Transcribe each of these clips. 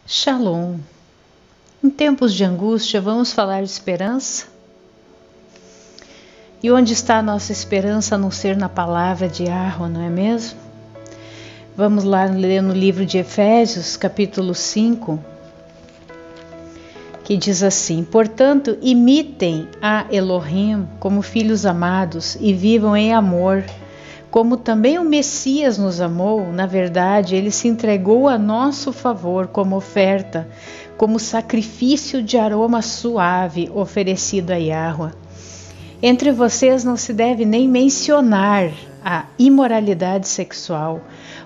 Shalom. Em tempos de angústia, vamos falar de esperança? E onde está a nossa esperança a não ser na palavra de Yahweh, não é mesmo? Vamos lá ler no livro de Efésios, capítulo 5, que diz assim: Portanto, imitem a Elohim como filhos amados e vivam em amor. Como também o Messias nos amou, na verdade, ele se entregou a nosso favor como oferta, como sacrifício de aroma suave oferecido a Yahweh. Entre vocês não se deve nem mencionar a imoralidade sexual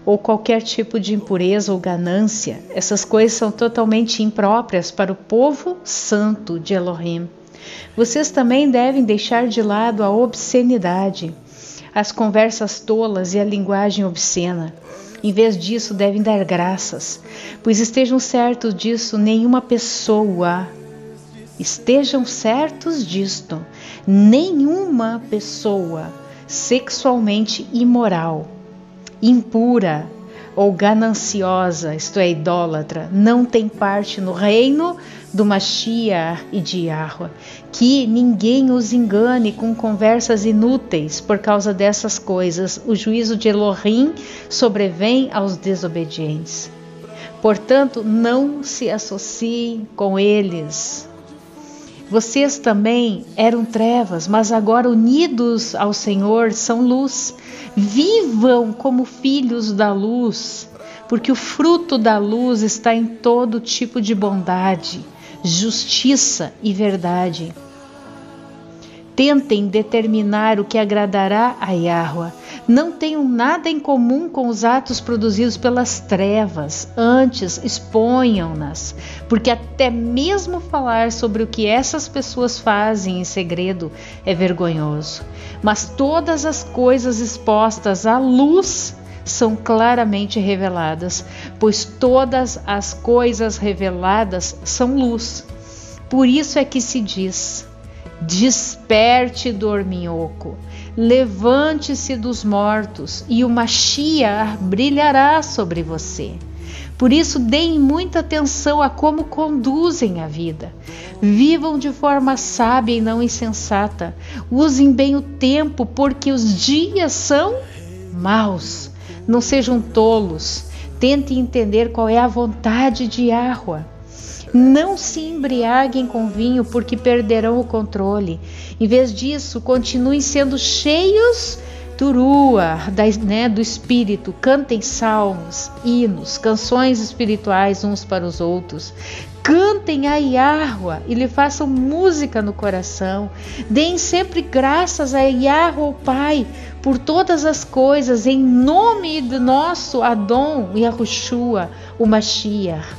ou qualquer tipo de impureza ou ganância. Essas coisas são totalmente impróprias para o povo santo de Elohim. Vocês também devem deixar de lado a obscenidade, as conversas tolas e a linguagem obscena. Em vez disso, devem dar graças, pois estejam certos disto, nenhuma pessoa sexualmente imoral, impura ou gananciosa, isto é, idólatra, não tem parte no reino do Mashiach e de Yahweh. Que ninguém os engane com conversas inúteis. Por causa dessas coisas, o juízo de Elohim sobrevém aos desobedientes. Portanto, não se associem com eles. Vocês também eram trevas, mas agora unidos ao Senhor são luz. Vivam como filhos da luz, porque o fruto da luz está em todo tipo de bondade, justiça e verdade. Tentem determinar o que agradará a Yahweh. Não tenham nada em comum com os atos produzidos pelas trevas. Antes, exponham-nas, porque até mesmo falar sobre o que essas pessoas fazem em segredo é vergonhoso. Mas todas as coisas expostas à luz são claramente reveladas, pois todas as coisas reveladas são luz. Por isso é que se diz: desperte, dorminhoco, levante-se dos mortos e o Mashiach brilhará sobre você. Por isso, deem muita atenção a como conduzem a vida. Vivam de forma sábia e não insensata. Usem bem o tempo, porque os dias são maus. Não sejam tolos. Tentem entender qual é a vontade de Yahweh. Não se embriaguem com vinho, porque perderão o controle. Em vez disso, continuem sendo cheios do Espírito. Cantem salmos, hinos, canções espirituais uns para os outros. Cantem a Yahweh e lhe façam música no coração. Deem sempre graças a Yahweh, o Pai, por todas as coisas, em nome do nosso Adon Yahushua, o Mashiach.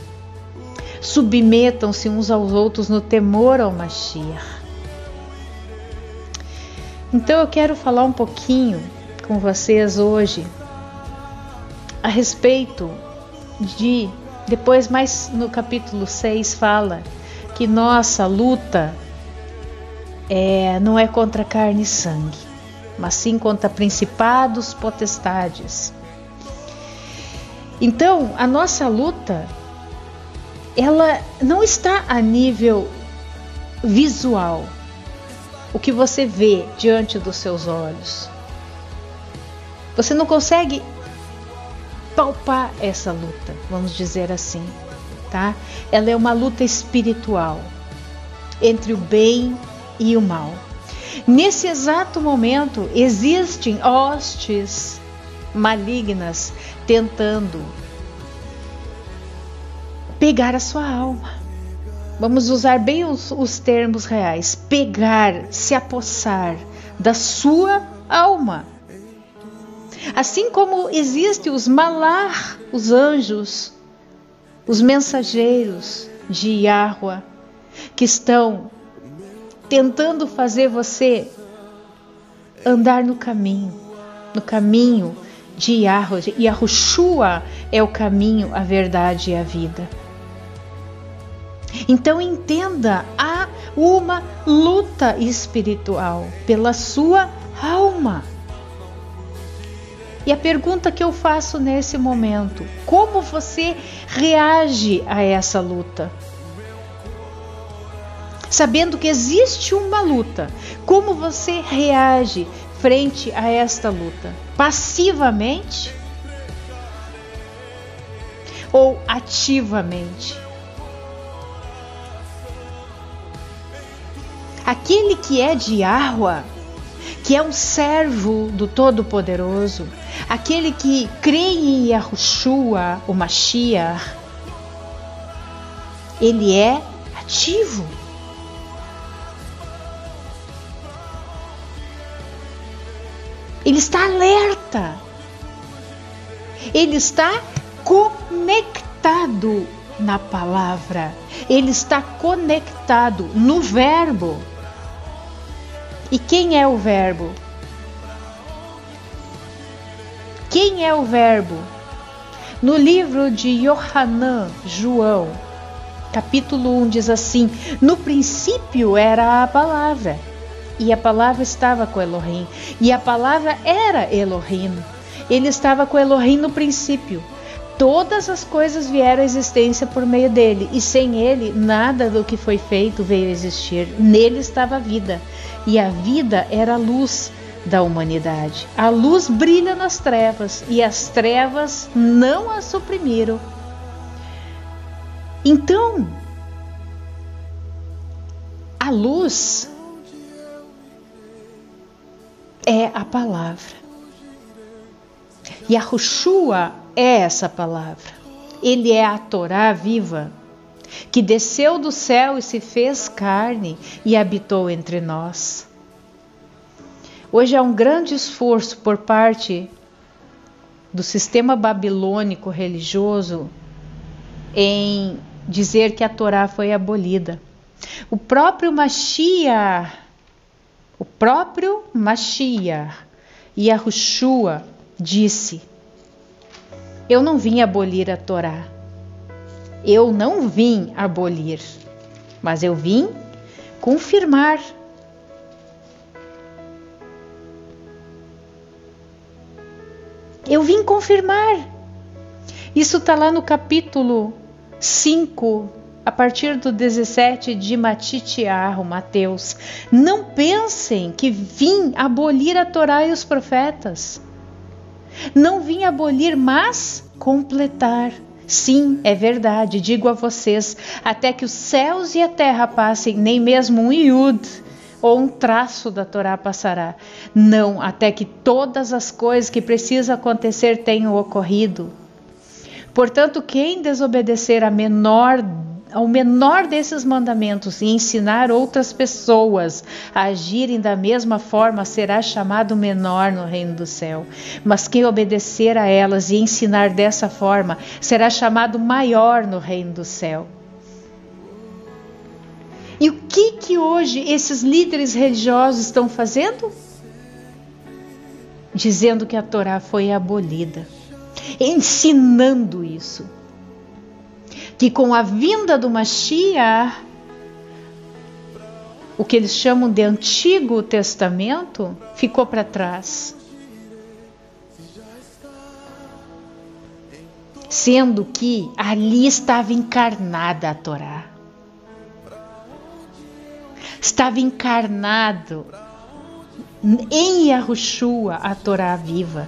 Submetam-se uns aos outros no temor ao Mashiach. Então eu quero falar um pouquinho com vocês hoje a respeito de, depois mais no capítulo 6 fala que nossa luta não é contra carne e sangue, mas sim contra principados, potestades. Então a nossa luta, ela não está a nível visual, o que você vê diante dos seus olhos. Você não consegue palpar essa luta, vamos dizer assim, tá? Ela é uma luta espiritual entre o bem e o mal. Nesse exato momento, existem hostes malignas tentando pegar a sua alma. Vamos usar bem os termos reais. Pegar, se apossar da sua alma. Assim como existem os malar, os anjos, os mensageiros de Yahweh, que estão tentando fazer você andar no caminho de Yahweh. Yahushua é o caminho, a verdade e a vida. Então entenda, há uma luta espiritual pela sua alma. E a pergunta que eu faço nesse momento: como você reage a essa luta? Sabendo que existe uma luta, como você reage frente a esta luta? Passivamente ou ativamente? Aquele que é de Yahweh, que é um servo do Todo-Poderoso, aquele que crê em Yahushua, o Mashiach, ele é ativo. Ele está alerta. Ele está conectado na palavra. Ele está conectado no verbo. E quem é o verbo? Quem é o verbo? No livro de Yohanan, João, capítulo 1 diz assim: no princípio era a palavra, e a palavra estava com Elohim, e a palavra era Elohim. Ele estava com Elohim no princípio. Todas as coisas vieram à existência por meio dele, e sem ele nada do que foi feito veio a existir. Nele estava a vida, e a vida era a luz da humanidade. A luz brilha nas trevas, e as trevas não a suprimiram. Então, a luz é a palavra. Yahushua é essa palavra. Ele é a Torá viva, que desceu do céu e se fez carne e habitou entre nós. Hoje há um grande esforço por parte do sistema babilônico religioso em dizer que a Torá foi abolida. O próprio Mashiach, Yahushua, disse: eu não vim abolir a Torá. Eu não vim abolir, mas eu vim confirmar. Eu vim confirmar. Isso está lá no capítulo 5, a partir do 17 de Matitiahu, Mateus. Não pensem que vim abolir a Torá e os profetas. Não vim abolir, mas completar. Sim, é verdade, digo a vocês, até que os céus e a terra passem, nem mesmo um iud ou um traço da Torá passará. Não, até que todas as coisas que precisam acontecer tenham ocorrido. Portanto, quem desobedecer ao menor desses mandamentos e ensinar outras pessoas a agirem da mesma forma será chamado menor no reino do céu. Mas quem obedecer a elas e ensinar dessa forma será chamado maior no reino do céu. E o que hoje esses líderes religiosos estão fazendo? Dizendo que a Torá foi abolida. Ensinando isso. Que com a vinda do Mashiach, o que eles chamam de Antigo Testamento, ficou para trás. Sendo que ali estava encarnada a Torá. Estava encarnado em Yahushua a Torá viva.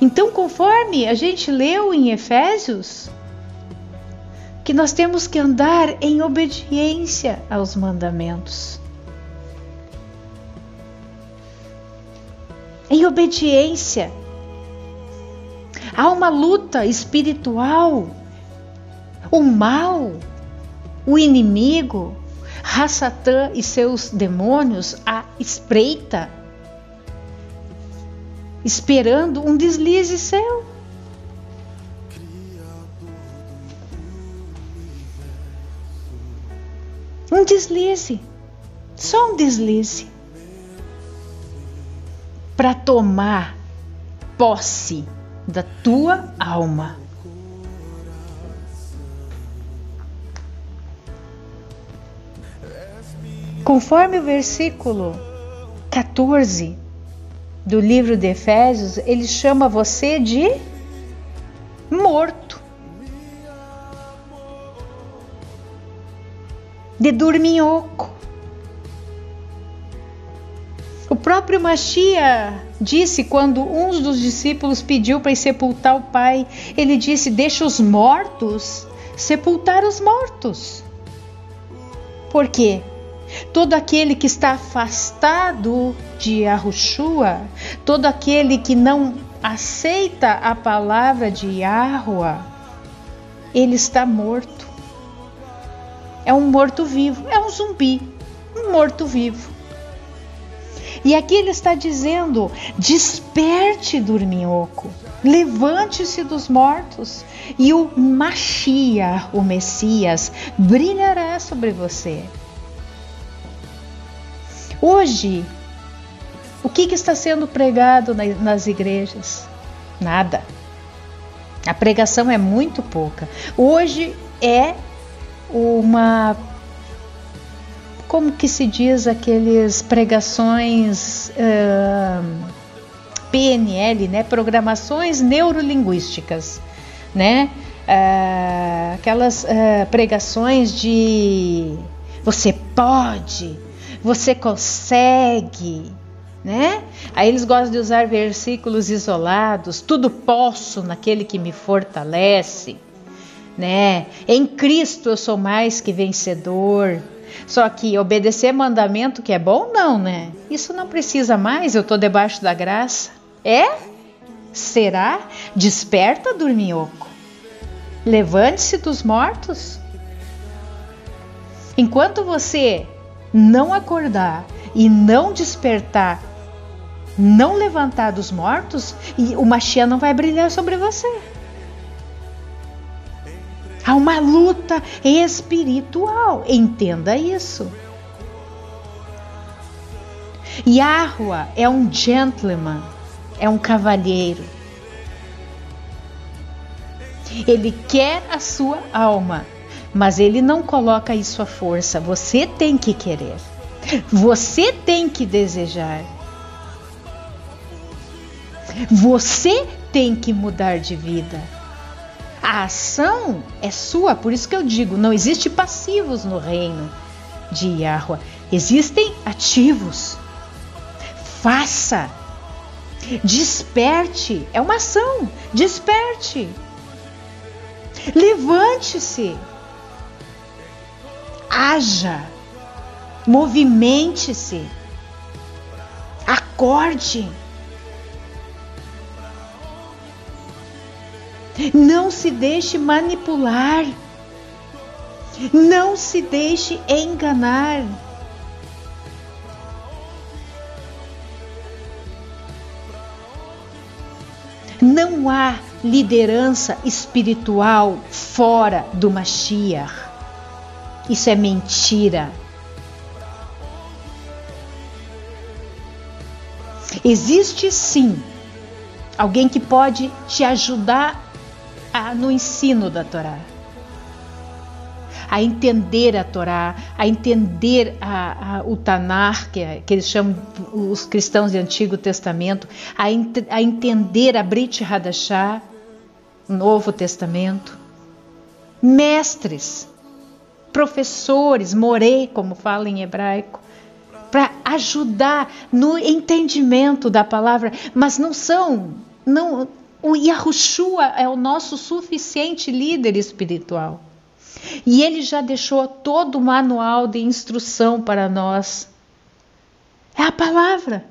Então, conforme a gente leu em Efésios, que nós temos que andar em obediência aos mandamentos. Em obediência. Há uma luta espiritual. O mal, o inimigo, Hassatã e seus demônios a espreita, esperando um deslize seu. Um deslize, só um deslize, para tomar posse da tua alma. Conforme o versículo 14 do livro de Efésios, ele chama você de morto, de dorminhoco. O próprio Mashiach disse, quando um dos discípulos pediu para ir sepultar o pai, ele disse: deixa os mortos sepultar os mortos. Por quê? Todo aquele que está afastado de Yahushua, todo aquele que não aceita a palavra de Yahuwah, ele está morto. É um morto-vivo, é um zumbi, um morto-vivo. E aqui ele está dizendo: desperte, dorminhoco, levante-se dos mortos, e o Mashiach, o Messias, brilhará sobre você. Hoje, o que está sendo pregado nas igrejas? Nada. A pregação é muito pouca. Hoje é uma... como que se diz aqueles pregações PNL, né? Programações neurolinguísticas, né? Aquelas pregações de você pode, você consegue, né? Aí eles gostam de usar versículos isolados: tudo posso naquele que me fortalece, né? Em Cristo eu sou mais que vencedor. Só que obedecer mandamento que é bom, não, né? Isso não precisa mais, eu estou debaixo da graça. É? Será? Desperta, dorminhoco. Levante-se dos mortos. Enquanto você não acordar e não despertar, não levantar dos mortos, o Mashiach não vai brilhar sobre você. Há uma luta espiritual, entenda isso. Yahuwah é um gentleman, é um cavalheiro. Ele quer a sua alma, mas ele não coloca isso à força. Você tem que querer, você tem que desejar, você tem que mudar de vida. A ação é sua, por isso que eu digo, não existe passivos no reino de Yahuwah, existem ativos. Faça, desperte, é uma ação, desperte, levante-se, haja, movimente-se, acorde. Não se deixe manipular, não se deixe enganar. Não há liderança espiritual fora do Mashiach. Isso é mentira. Existe sim alguém que pode te ajudar no ensino da Torá, a entender a Torá, a entender o Tanar, que eles chamam os cristãos do Antigo Testamento, a entender a Brit Hadashah, o Novo Testamento. Mestres, professores, moré, como fala em hebraico, para ajudar no entendimento da palavra, mas o Yahushua é o nosso suficiente líder espiritual. E ele já deixou todo o manual de instrução para nós. É a palavra.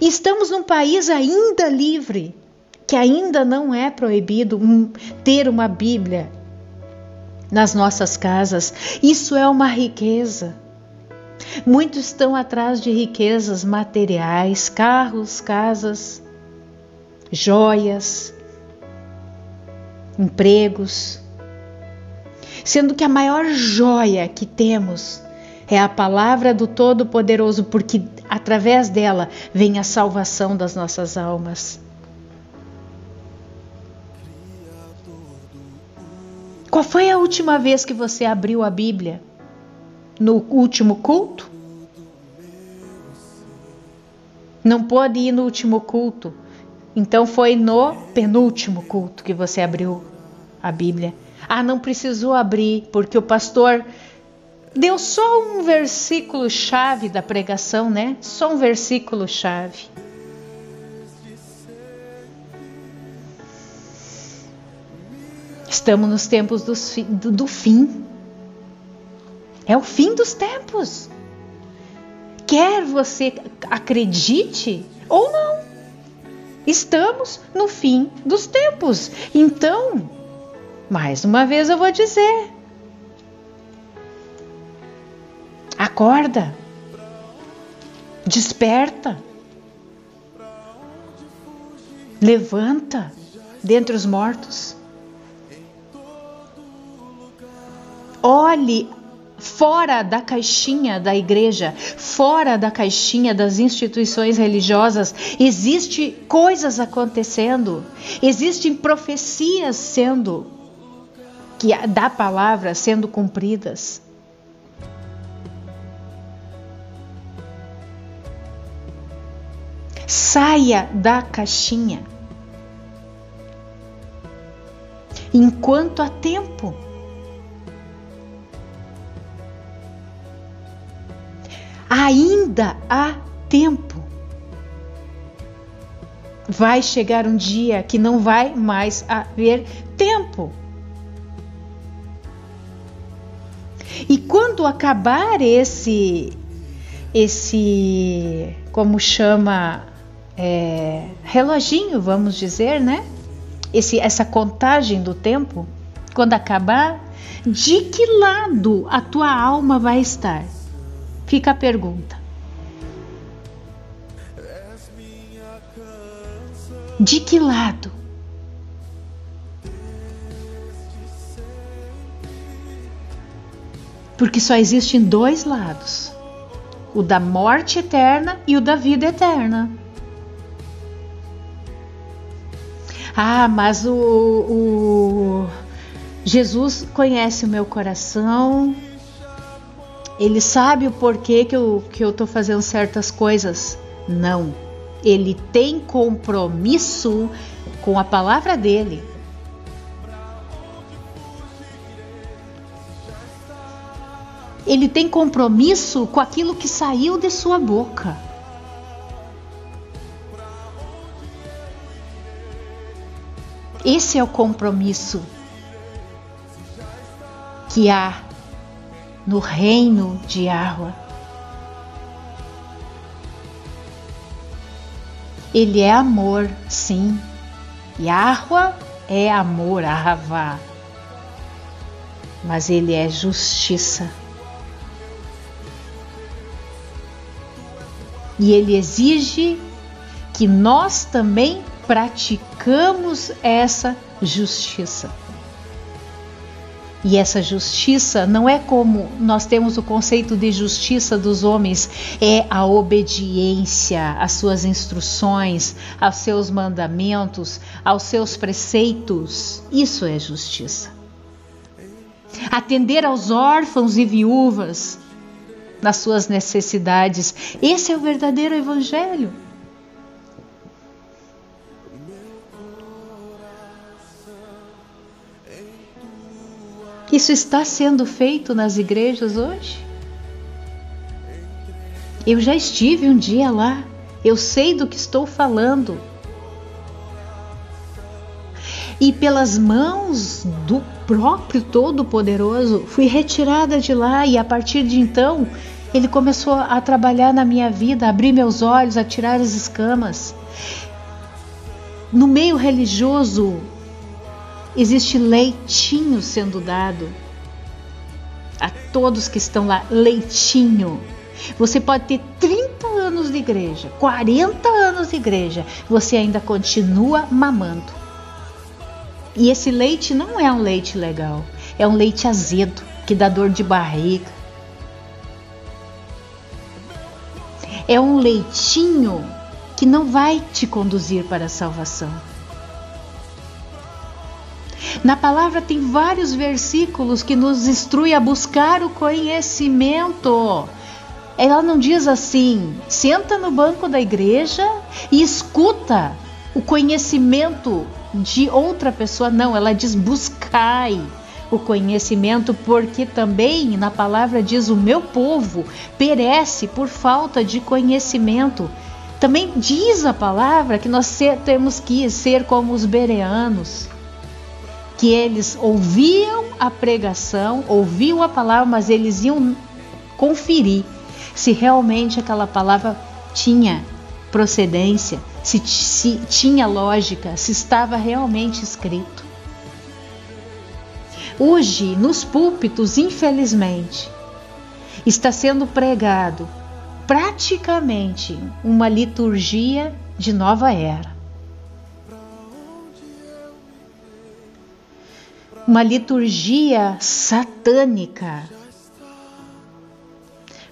E estamos num país ainda livre, que ainda não é proibido ter uma Bíblia nas nossas casas. Isso é uma riqueza. Muitos estão atrás de riquezas materiais, carros, casas, joias, empregos, sendo que a maior joia que temos é a palavra do Todo-Poderoso, porque através dela vem a salvação das nossas almas. Qual foi a última vez que você abriu a Bíblia? No último culto? Não pôde ir no último culto. Então foi no penúltimo culto que você abriu a Bíblia. Ah, não precisou abrir, porque o pastor deu só um versículo chave da pregação, né? Só um versículo chave. Estamos nos tempos do fim. É o fim dos tempos. Quer você acredite ou não, estamos no fim dos tempos. Então, mais uma vez eu vou dizer: acorda, desperta, levanta dentre os mortos. Olhe fora da caixinha da igreja, fora da caixinha das instituições religiosas. Existem coisas acontecendo, existem profecias da palavra sendo cumpridas. Saia da caixinha enquanto há tempo. Ainda há tempo. Vai chegar um dia que não vai mais haver tempo. E quando acabar esse como chama, reloginho, vamos dizer, né? Essa contagem do tempo, quando acabar, de que lado a tua alma vai estar? Fica a pergunta. De que lado? Porque só existem dois lados: o da morte eterna e o da vida eterna. Ah, mas o Jesus conhece o meu coração. Ele sabe o porquê que eu estou fazendo certas coisas. Não. Ele tem compromisso com a palavra dele. Ele tem compromisso com aquilo que saiu de sua boca. Esse é o compromisso que há no reino de Yahweh. Ele é amor, sim. Yahweh é amor, Ahavá. Mas ele é justiça. E ele exige que nós também praticamos essa justiça. E essa justiça não é como nós temos o conceito de justiça dos homens, é a obediência às suas instruções, aos seus mandamentos, aos seus preceitos. Isso é justiça. Atender aos órfãos e viúvas nas suas necessidades. Esse é o verdadeiro evangelho. Isso está sendo feito nas igrejas hoje? Eu já estive um dia lá. Eu sei do que estou falando. E pelas mãos do próprio Todo-Poderoso, fui retirada de lá e a partir de então, Ele começou a trabalhar na minha vida, a abrir meus olhos, a tirar as escamas. No meio religioso, existe leitinho sendo dado a todos que estão lá, leitinho. Você pode ter 30 anos de igreja, 40 anos de igreja, você ainda continua mamando. E esse leite não é um leite legal, é um leite azedo, que dá dor de barriga. É um leitinho que não vai te conduzir para a salvação. Na palavra tem vários versículos que nos instruem a buscar o conhecimento. Ela não diz assim, senta no banco da igreja e escuta o conhecimento de outra pessoa. Não, ela diz buscai o conhecimento, porque também na palavra diz o meu povo perece por falta de conhecimento. Também diz a palavra que nós temos que ser como os bereanos, que eles ouviam a pregação, ouviam a palavra, mas eles iam conferir se realmente aquela palavra tinha procedência, se tinha lógica, se estava realmente escrito. Hoje, nos púlpitos, infelizmente, está sendo pregado praticamente uma liturgia de nova era. Uma liturgia satânica.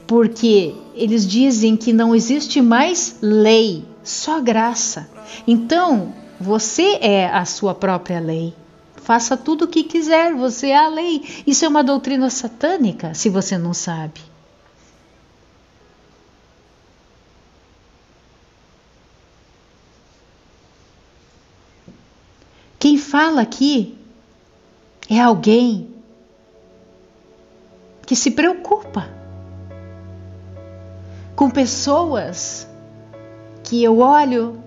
Porque eles dizem que não existe mais lei, só graça. Então, você é a sua própria lei. Faça tudo o que quiser, você é a lei. Isso é uma doutrina satânica, se você não sabe. Quem fala aqui é alguém que se preocupa com pessoas que eu olho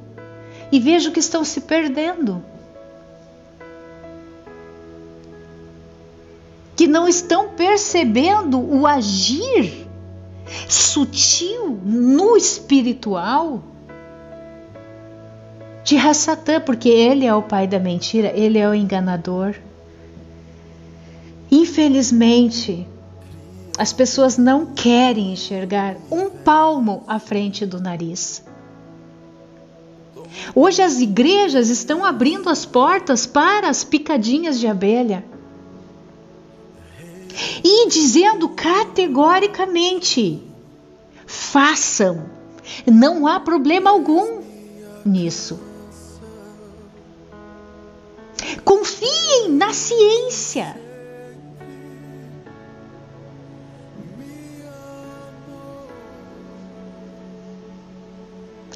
e vejo que estão se perdendo, que não estão percebendo o agir sutil no espiritual de Satã, porque ele é o pai da mentira, ele é o enganador. Infelizmente, as pessoas não querem enxergar um palmo à frente do nariz. Hoje as igrejas estão abrindo as portas para as picadinhas de abelha e dizendo categoricamente: façam, não há problema algum nisso. Confiem na ciência.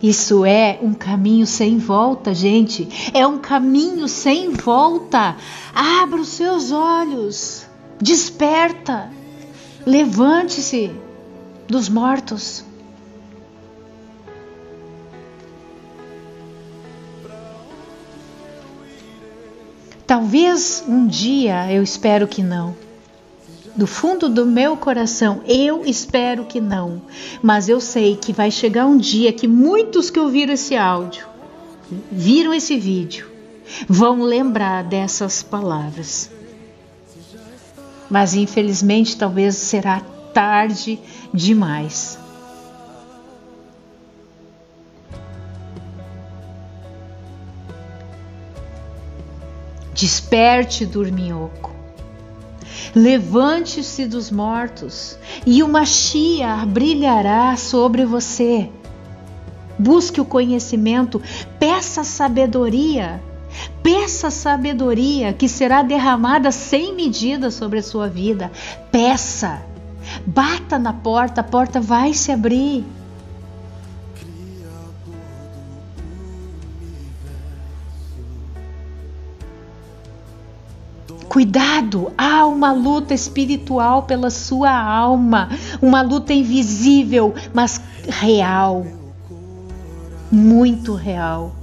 Isso é um caminho sem volta, gente. É um caminho sem volta. Abra os seus olhos. Desperta. Levante-se dos mortos. Talvez um dia, eu espero que não. Do fundo do meu coração, eu espero que não. Mas eu sei que vai chegar um dia que muitos que ouviram esse áudio, viram esse vídeo, vão lembrar dessas palavras. Mas infelizmente talvez será tarde demais. Desperte, dorminhoco. Levante-se dos mortos e uma Mashiach brilhará sobre você. Busque o conhecimento, peça sabedoria que será derramada sem medida sobre a sua vida. Peça, bata na porta, a porta vai se abrir. Cuidado, há uma luta espiritual pela sua alma, uma luta invisível, mas real, muito real.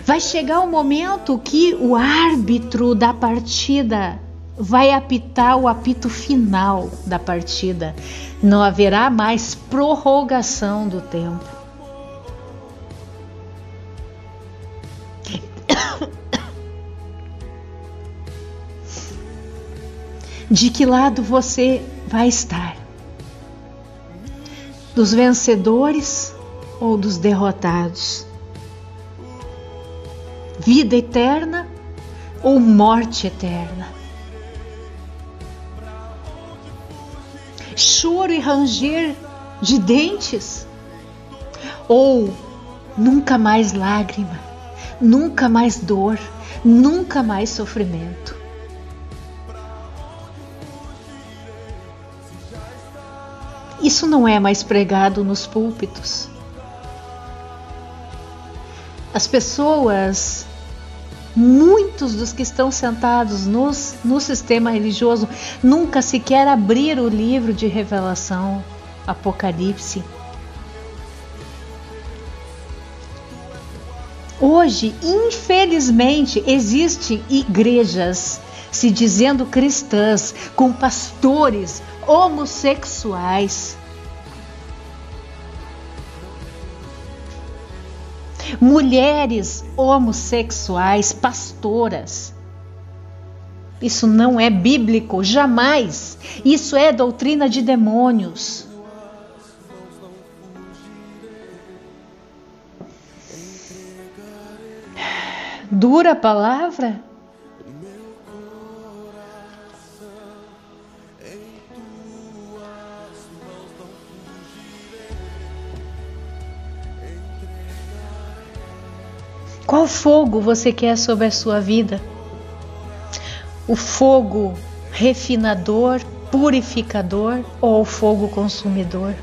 Vai chegar um momento que o árbitro da partida vai apitar o apito final da partida. Não haverá mais prorrogação do tempo. De que lado você vai estar? Dos vencedores ou dos derrotados? Vida eterna ou morte eterna? Choro e ranger de dentes? Ou nunca mais lágrima, nunca mais dor, nunca mais sofrimento? Isso não é mais pregado nos púlpitos. As pessoas, muitos dos que estão sentados no sistema religioso, nunca sequer abriram o livro de Revelação, Apocalipse. Hoje, infelizmente, existem igrejas se dizendo cristãs, com pastores homossexuais. Mulheres homossexuais, pastoras. Isso não é bíblico, jamais. Isso é doutrina de demônios. Dura a palavra? Qual fogo você quer sobre a sua vida? O fogo refinador, purificador ou o fogo consumidor?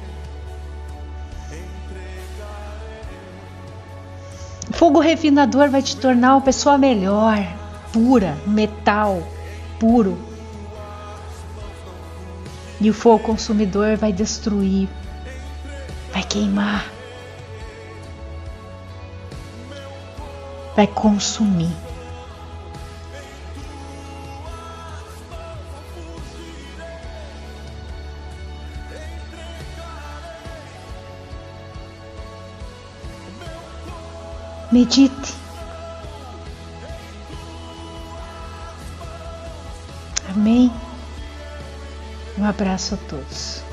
O fogo refinador vai te tornar uma pessoa melhor, pura, metal puro. E o fogo consumidor vai destruir, vai queimar, vai consumir. Medite. Amém? Um abraço a todos.